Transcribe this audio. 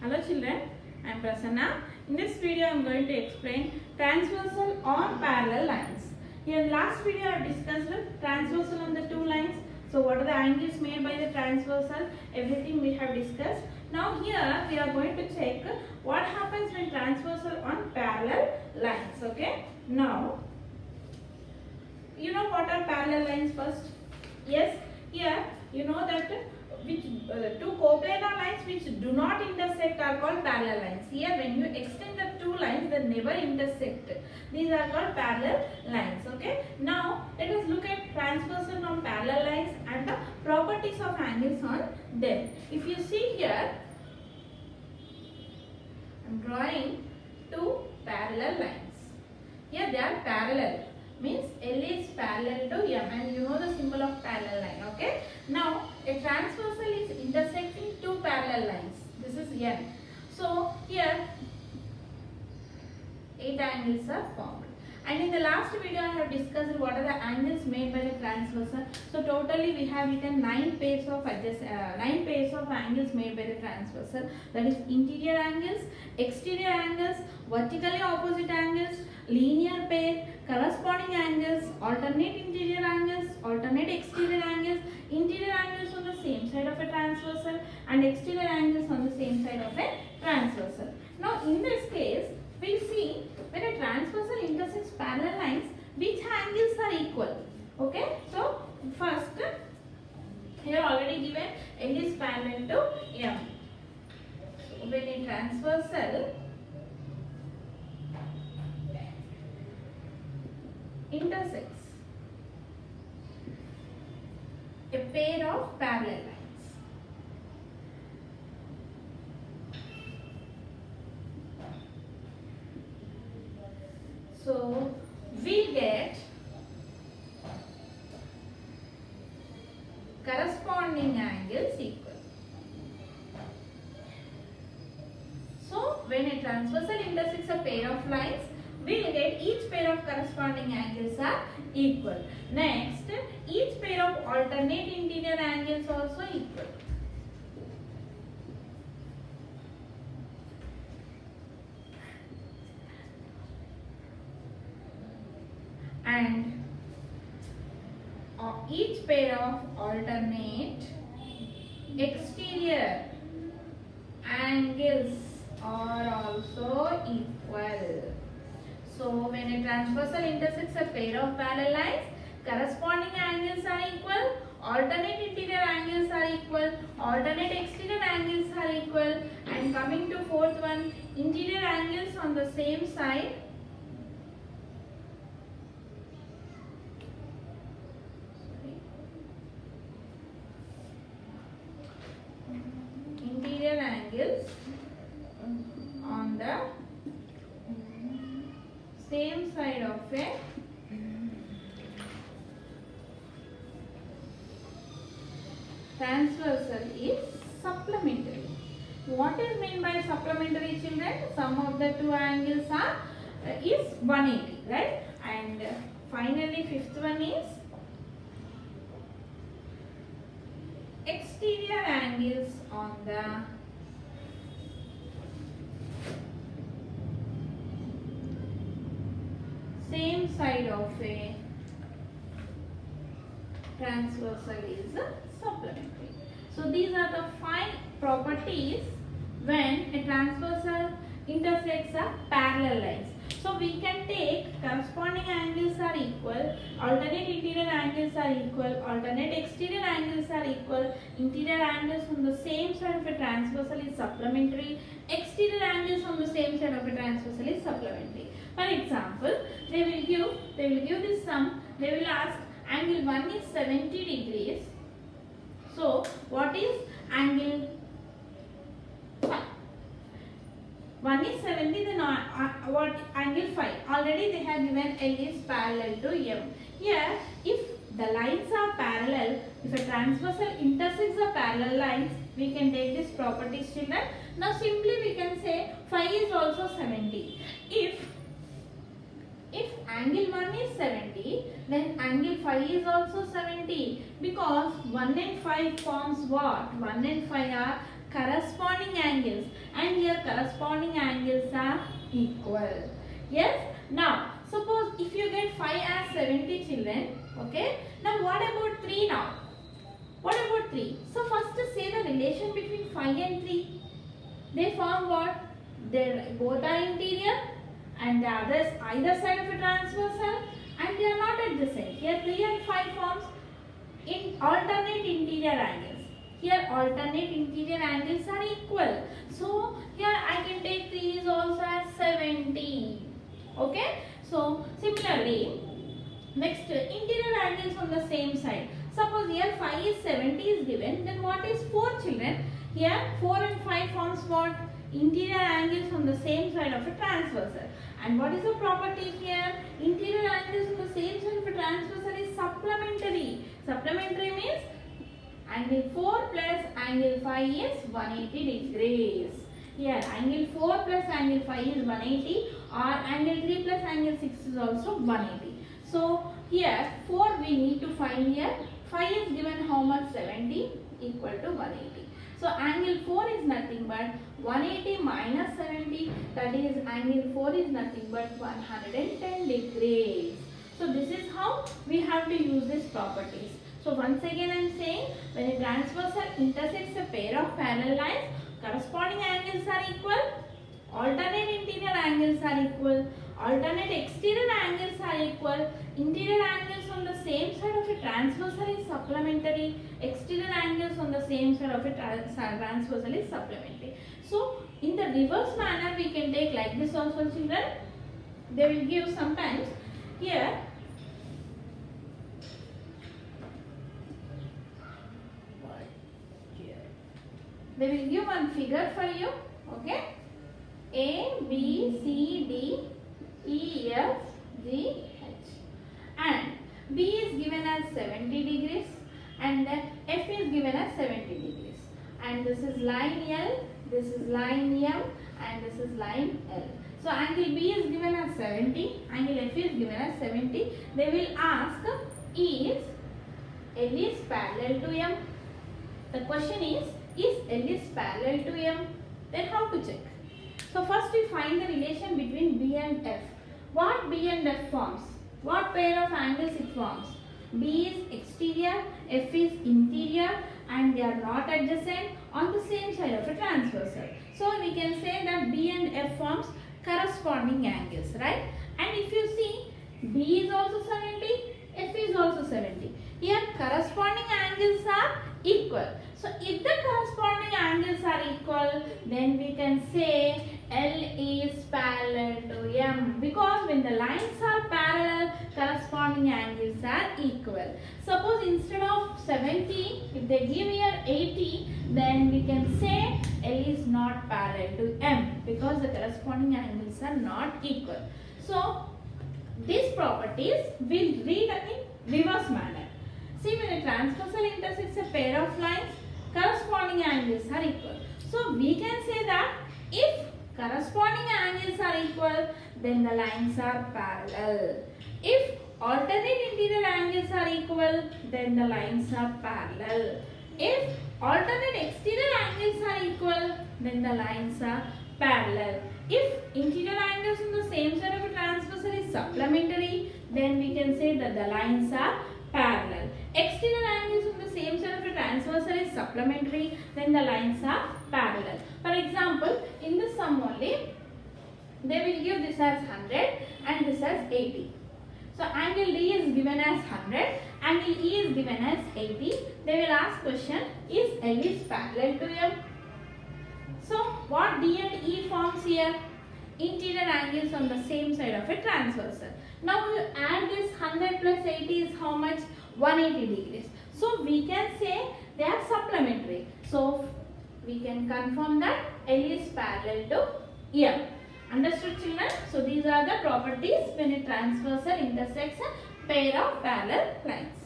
Hello children, I am Prasanna. In this video I am going to explain transversal on parallel lines. Here in last video I have discussed transversal on the two lines. So what are the angles made by the transversal? Everything we have discussed. Now here we are going to check what happens when transversal on parallel lines. Okay. Now you know what are parallel lines first? Yes. Here you know that which two coplanar lines which do not intersect are called parallel lines. Here when you extend the two lines they never intersect. These are called parallel lines. Okay. Now let us look at transversal on parallel lines and the properties of angles on them. If you see here, I am drawing two parallel lines. Here they are parallel. Means L is parallel to M and you know the symbol of parallel line. Okay. Now a transversal is intersecting two parallel lines. This is N. So here 8 angles are formed. And in the last video I have discussed what are the angles made by the transversal. So totally we have written 9 pairs of angles made by the transversal. That is interior angles, exterior angles, vertically opposite angles, linear pair, corresponding angles, alternate interior angles, alternate exterior angles, interior angles on the same side of a transversal and exterior angles on the same side of a transversal. Now in this case we see when a transversal intersects parallel lines, which angles are equal. Okay, so first here already given L is parallel to M. So when a transversal intersects a pair of parallel lines, so we get corresponding angles equal. So when a transversal intersects a pair of lines, we will get each pair of corresponding angles are equal. Next, each pair of alternate interior angles also equal. And each pair of alternate exterior angles are also equal. So when a transversal intersects a pair of parallel lines, corresponding angles are equal, alternate interior angles are equal, alternate exterior angles are equal, and coming to fourth one, interior angles on the same side on the same side of a transversal is supplementary. What is meant by supplementary, children? Sum of the two angles are is 180, right? And finally fifth one is exterior angles on the same side of a transversal is supplementary. So these are the 5 properties when a transversal intersects a parallel lines. So we can take corresponding angles are equal, alternate interior angles are equal, alternate exterior angles are equal, interior angles on the same side of a transversal is supplementary, exterior angles on the same side of a transversal is supplementary. For example, they will give this sum. They will ask angle 1 is 70 degrees. So what is angle 1 is 70, then what angle 5? Already they have given L is parallel to M. Here, if the lines are parallel, if a transversal intersects the parallel lines, we can take this properties, children. Now simply we can say phi is also 70. If angle 1 is 70, then angle phi is also 70, because 1 and 5 forms what? 1 and 5 are corresponding angles, and equal. Yes. Now, suppose if you get 5 as 70 children, okay. Now, what about 3 now? What about 3? So, first say the relation between 5 and 3. They form what? They both are interior and the others either side of a transversal and they are not adjacent. Here 3 and 5 forms in alternate interior angles. Here alternate interior angles are equal. So, here I can take 3 is also as 70. Okay. So, similarly, next interior angles on the same side. Suppose here 5 is 70 is given, then what is 4 children? Here 4 and 5 forms what? Interior angles on the same side of a transversal. And what is the property here? Interior angles on the same side of a transversal is supplementary. Supplementary means angle 4 plus angle 5 is 180 degrees. Here angle 4 plus angle 5 is 180 or angle 3 plus angle 6 is also 180. So here 4 we need to find here. 5 is given how much? 70 equal to 180. So angle 4 is nothing but 180 minus 70, that is angle 4 is nothing but 110 degrees. So this is how we have to use these properties. So once again I am saying, when a transversal intersects a pair of parallel lines, corresponding angles are equal, alternate interior angles are equal, alternate exterior angles are equal, interior angles on the same side of a transversal is supplementary, exterior angles on the same side of a transversal is supplementary. So in the reverse manner we can take like this also, children. They will give sometimes here they will give one figure for you, okay. A, B, C, D, E, F, G, H. And B is given as 70 degrees and then F is given as 70 degrees. And this is line L, this is line M and this is line L. So angle B is given as 70, angle F is given as 70. They will ask, is L is parallel to M? The question is L is parallel to M? Then how to check? So first we find the relation between B and F. What B and F forms? What pair of angles it forms? B is exterior, F is interior and they are not adjacent on the same side of a transversal. So we can say that B and F forms corresponding angles, right? And if you see, B is also 70, F is also 70. Here corresponding angles are equal. So if the corresponding angles are equal, then we can say L is parallel to M, because when the lines are parallel, corresponding angles are equal. Suppose instead of 70, if they give here 80, then we can say L is not parallel to M because the corresponding angles are not equal. So these properties will read in reverse manner. See, when a transversal intersects a pair of lines, corresponding angles are equal. So we can say that if corresponding angles are equal, then the lines are parallel. If alternate interior angles are equal, then the lines are parallel. If alternate exterior angles are equal, then the lines are parallel. If interior angles on the same side of a transversal is supplementary, then we can say that the lines are parallel. Exterior angles on the same side of a transversal is supplementary, then the lines are parallel. For example, in this sum only, they will give this as 100 and this as 80. So angle D is given as 100, angle E is given as 80. They will ask question, is L is parallel to M? So what D and E forms here? Interior angles on the same side of a transversal. Now you add this 100 plus 80 is how much? 180 degrees. So we can say they are supplementary. So we can confirm that L is parallel to M. Understood, children? So these are the properties when a transversal intersects a pair of parallel lines.